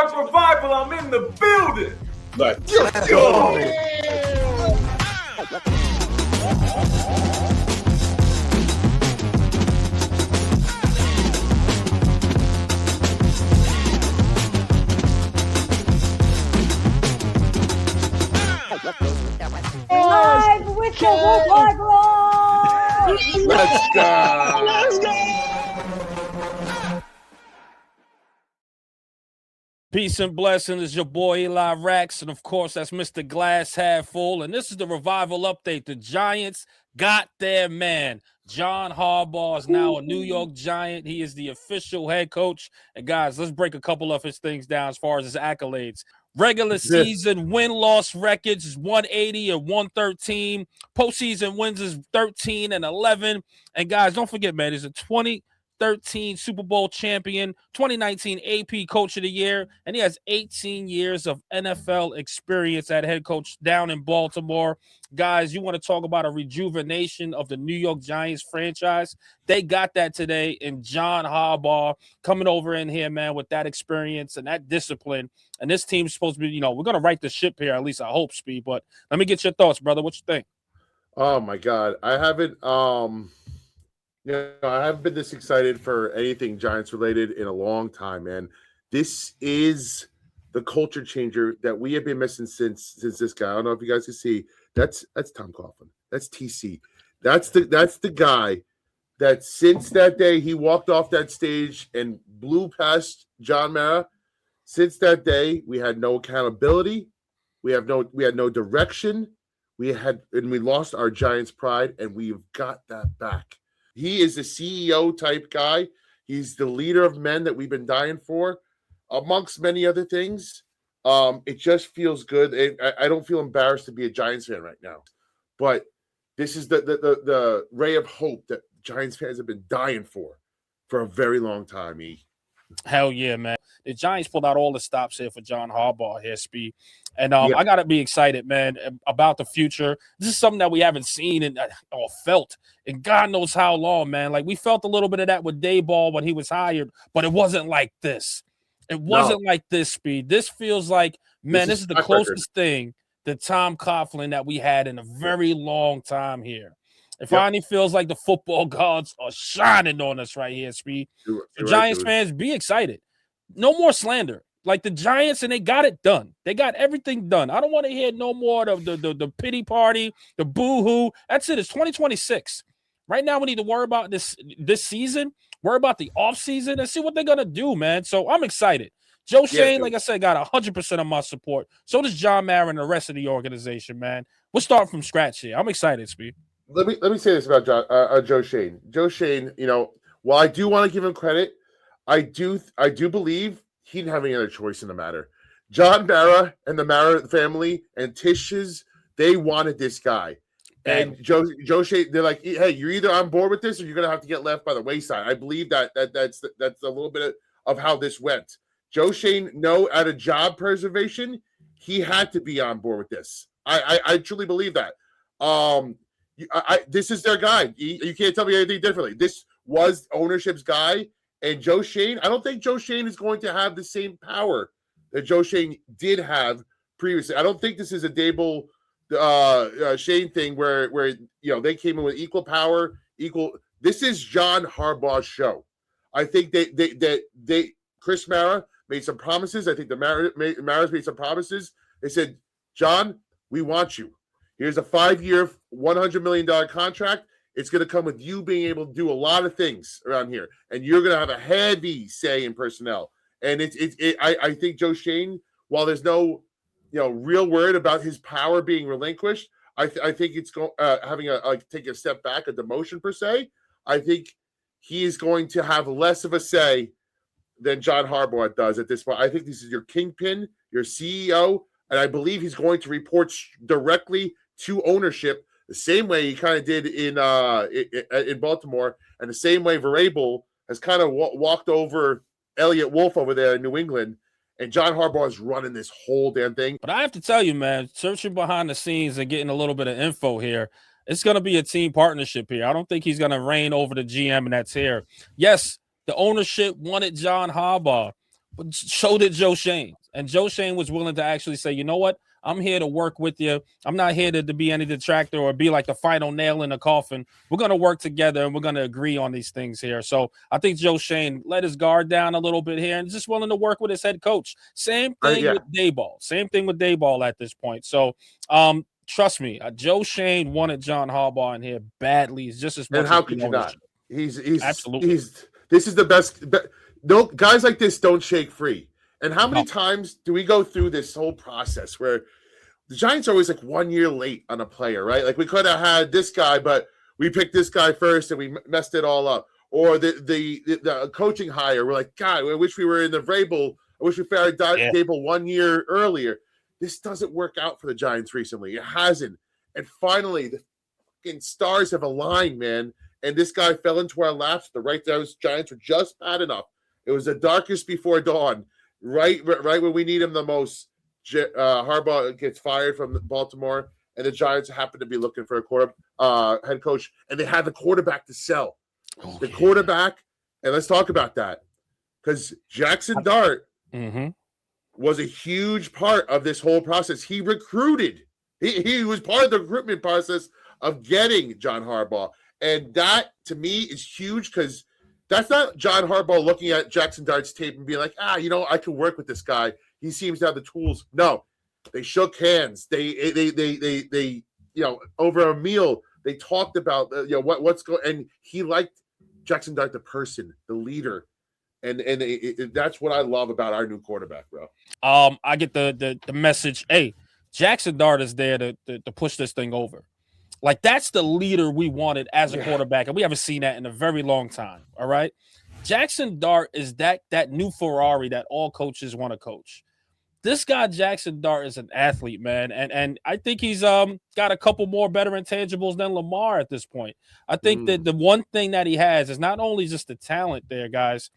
Truck Revival, I'm in the building. Let's go. Live with the Revival! Let's go. Let's go. Peace and blessings. It's your boy Eli Rax, and of course, that's Mr. Glass Half Full. And this is the Revival update. The Giants got their man. John Harbaugh is now a New York Giant. He is the official head coach. And guys, let's break a couple of his things down as far as his accolades. Regular season win-loss records is 180 and 113. Postseason wins is 13 and 11. And guys, don't forget, man, he's a 2013 Super Bowl champion, 2019 AP Coach of the Year, and he has 18 years of NFL experience at head coach down in Baltimore. Guys, you want to talk about a rejuvenation of the New York Giants franchise? They got that today in John Harbaugh coming over in here, man, with that experience and that discipline. And this team's supposed to be, we're going to right the ship here, at least I hope, Speed. But let me get your thoughts, brother. What you think? Oh my God, I haven't been this excited for anything Giants related in a long time, man. This is the culture changer that we have been missing since this guy. I don't know if you guys can see. That's Tom Coughlin. That's TC. That's the guy that since that day he walked off that stage and blew past John Mara. Since that day, we had no accountability. We had no direction. We lost our Giants pride, and we've got that back. He is a CEO type guy. He's the leader of men that we've been dying for, amongst many other things. It just feels good. I don't feel embarrassed to be a Giants fan right now, but this is the ray of hope that Giants fans have been dying for a very long time. Hell yeah, man. The Giants pulled out all the stops here for John Harbaugh here, Speed. And I got to be excited, man, about the future. This is something that we haven't seen or felt in God knows how long, man. Like, we felt a little bit of that with Dayball when he was hired, but it wasn't like this. It wasn't like this, Speed. This feels like, man, this is the closest thing to Tom Coughlin that we had in a very long time here. It finally feels like the football gods are shining on us right here, Speed. Giants fans, be excited. No more slander. Like the Giants, and they got it done. They got everything done. I don't want to hear no more of the pity party, the boo-hoo. That's it. It's 2026. Right now, we need to worry about this season, worry about the offseason, and see what they're going to do, man. So I'm excited. Joe Shane, like I said, got 100% of my support. So does John Mara and the rest of the organization, man. We'll start from scratch here. I'm excited, Speed. Let me say this about Joe Shane. Joe Shane, while I do want to give him credit, I do believe he didn't have any other choice in the matter. John Mara and the Mara family and Tish's, they wanted this guy. And Joe Shane, they're like, hey, you're either on board with this or you're going to have to get left by the wayside. I believe that's a little bit of how this went. Joe Shane, out of job preservation, he had to be on board with this. I truly believe that. This is their guy. You can't tell me anything differently. This was ownership's guy. And Joe Shane, I don't think Joe Shane is going to have the same power that Joe Shane did have previously. I don't think this is a Dable Shane thing where they came in with equal power, equal. This is John Harbaugh's show. I think they Chris Mara made some promises. I think the Mara's made some promises. They said, John, we want you. Here's a 5-year, $100 million contract. It's going to come with you being able to do a lot of things around here, and you're going to have a heavy say in personnel. And I think Joe Shane, while there's no, real word about his power being relinquished, I think it's having take a step back, a demotion per se. I think he is going to have less of a say than John Harbaugh does at this point. I think this is your kingpin, your CEO, and I believe he's going to report directly to ownership. The same way he kind of did in Baltimore, and the same way Vrabel has kind of walked over Elliott Wolf over there in New England, and John Harbaugh is running this whole damn thing. But I have to tell you, man, searching behind the scenes and getting a little bit of info here, it's going to be a team partnership here. I don't think he's going to reign over the GM, and that's here. Yes, the ownership wanted John Harbaugh, But so did Joe Shane. And Joe Shane was willing to actually say, you know what? I'm here to work with you. I'm not here to be any detractor or be like the final nail in the coffin. We're going to work together and we're going to agree on these things here. So I think Joe Shane let his guard down a little bit here and just willing to work with his head coach. Same thing with Dayball. Same thing with Dayball at this point. So trust me, Joe Shane wanted John Harbaugh in here badly. It's just as much. And how could you not? He's absolutely. This is the best. No, guys like this don't shake free. And how many times do we go through this whole process where the Giants are always like 1 year late on a player, right? Like we could have had this guy, but we picked this guy first and we messed it all up. Or the coaching hire, we're like, God, I wish we were in the Vrabel. I wish we fired Dable 1 year earlier. This doesn't work out for the Giants recently. It hasn't. And finally, the fucking stars have aligned, man. And this guy fell into our laps. Those Giants were just bad enough. It was the darkest before dawn. Right when we need him the most, Harbaugh gets fired from Baltimore, and the Giants happen to be looking for a head coach, and they had the quarterback to sell. Quarterback, and let's talk about that, because Jackson Dart was a huge part of this whole process. He recruited. He was part of the recruitment process of getting John Harbaugh, and that, to me, is huge because that's not John Harbaugh looking at Jackson Dart's tape and being like, I can work with this guy. He seems to have the tools. No, they shook hands. They over a meal, they talked about what's going. And he liked Jackson Dart, the person, the leader, and that's what I love about our new quarterback, bro. I get the message. Hey, Jackson Dart is there to push this thing over. Like, that's the leader we wanted as a quarterback, and we haven't seen that in a very long time, all right? Jackson Dart is that new Ferrari that all coaches want to coach. This guy, Jackson Dart, is an athlete, man, and I think he's got a couple more better intangibles than Lamar at this point. I think that the one thing that he has is not only just the talent there, guys,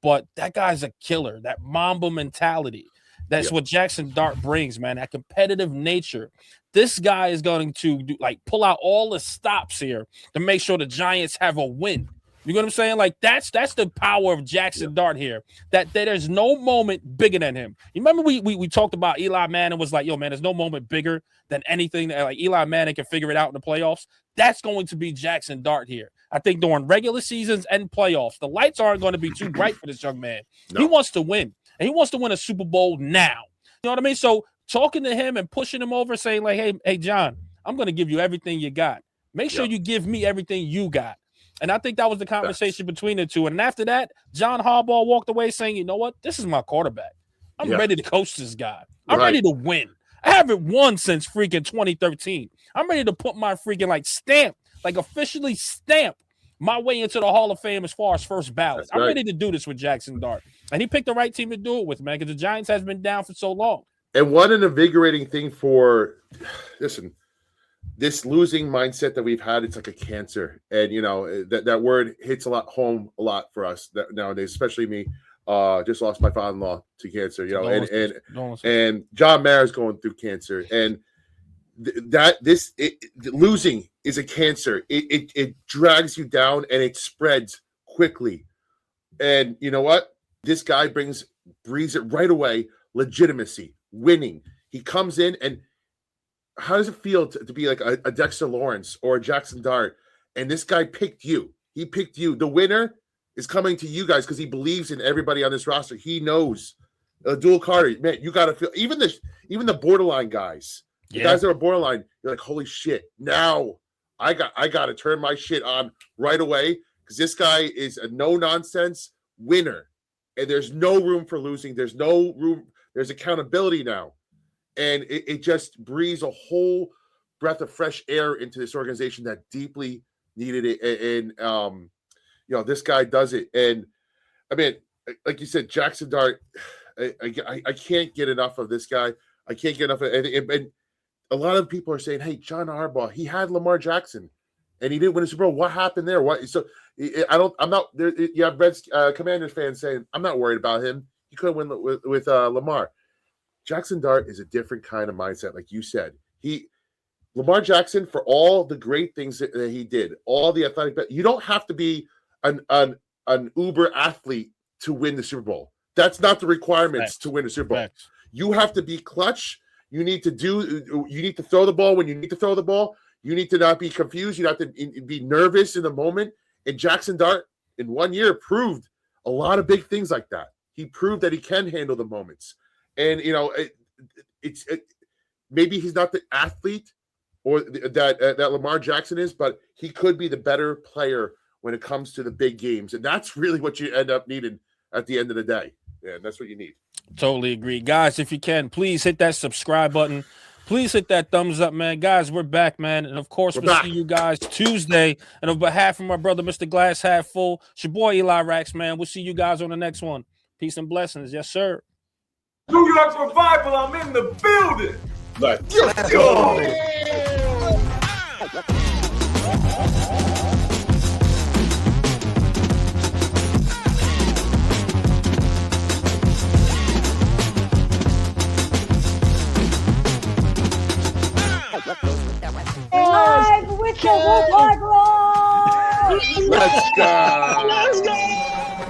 but that guy's a killer, that Mamba mentality. That's what Jackson Dart brings, man, that competitive nature. This guy is going to pull out all the stops here to make sure the Giants have a win. You know what I'm saying? Like, that's the power of Jackson Dart here. That there's no moment bigger than him. You remember we talked about Eli Manning was like, yo, man, there's no moment bigger than anything that like Eli Manning can figure it out in the playoffs. That's going to be Jackson Dart here. I think during regular seasons and playoffs, the lights aren't going to be too bright for this young man. No. He wants to win. And he wants to win a Super Bowl now. You know what I mean? So talking to him and pushing him over, saying like, hey, John, I'm going to give you everything you got. Make sure you give me everything you got. And I think that was the conversation between the two. And after that, John Harbaugh walked away saying, you know what? This is my quarterback. I'm ready to coach this guy. I'm ready to win. I haven't won since freaking 2013. I'm ready to put my freaking stamp, officially stamp my way into the Hall of Fame as far as first ballot. I'm ready to do this with Jackson Dart. And he picked the right team to do it with, man, because the Giants has been down for so long. And what an invigorating thing for, listen, this losing mindset that we've had, it's like a cancer. And, that word hits home a lot for us nowadays, especially me. Just lost my father-in-law to cancer, and John Mayer's going through cancer. And losing is a cancer. It drags you down and it spreads quickly. And you know what? This guy breathes it right away. Legitimacy, winning. He comes in, and how does it feel to be like a Dexter Lawrence or a Jackson Dart? And this guy picked you. He picked you. The winner is coming to you guys because he believes in everybody on this roster. He knows. Dual Carter, man, you got to feel even the borderline guys. The guys that are borderline, you're like, holy shit! Now I got to turn my shit on right away because this guy is a no nonsense winner, and there's no room for losing. There's no room. There's accountability now, and it just breathes a whole breath of fresh air into this organization that deeply needed it. And this guy does it. And I mean, like you said, Jackson Dart, I can't get enough of this guy. I can't get enough of it. And a lot of people are saying, hey, John Harbaugh, he had Lamar Jackson and he didn't win a Super Bowl. What happened there? I'm not there. You have Reds Commanders fans saying, I'm not worried about him. He couldn't win with Lamar. Jackson Dart is a different kind of mindset. Like you said, Lamar Jackson, for all the great things that he did, all the athletic, you don't have to be an uber athlete to win the Super Bowl. That's not the requirements Facts. to win a Super Bowl. Facts. You have to be clutch. You need to throw the ball when you need to throw the ball. You need to not be confused. You have to be nervous in the moment. And Jackson Dart, in 1 year, proved a lot of big things like that. He proved that he can handle the moments. And, maybe he's not the athlete or that Lamar Jackson is, but he could be the better player when it comes to the big games. And that's really what you end up needing at the end of the day. Yeah, that's what you need. Totally agree. Guys, if you can, please hit that subscribe button. Please hit that thumbs up, man. Guys, we're back, man. And, of course, we'll see you guys Tuesday. And on behalf of my brother, Mr. Glass Half Full, it's your boy, Eli Rax, man. We'll see you guys on the next one. Peace and blessings. Yes, sir. New York Revival, I'm in the building. Let's go. Live with the Bullhorn. Let's go. Let's go.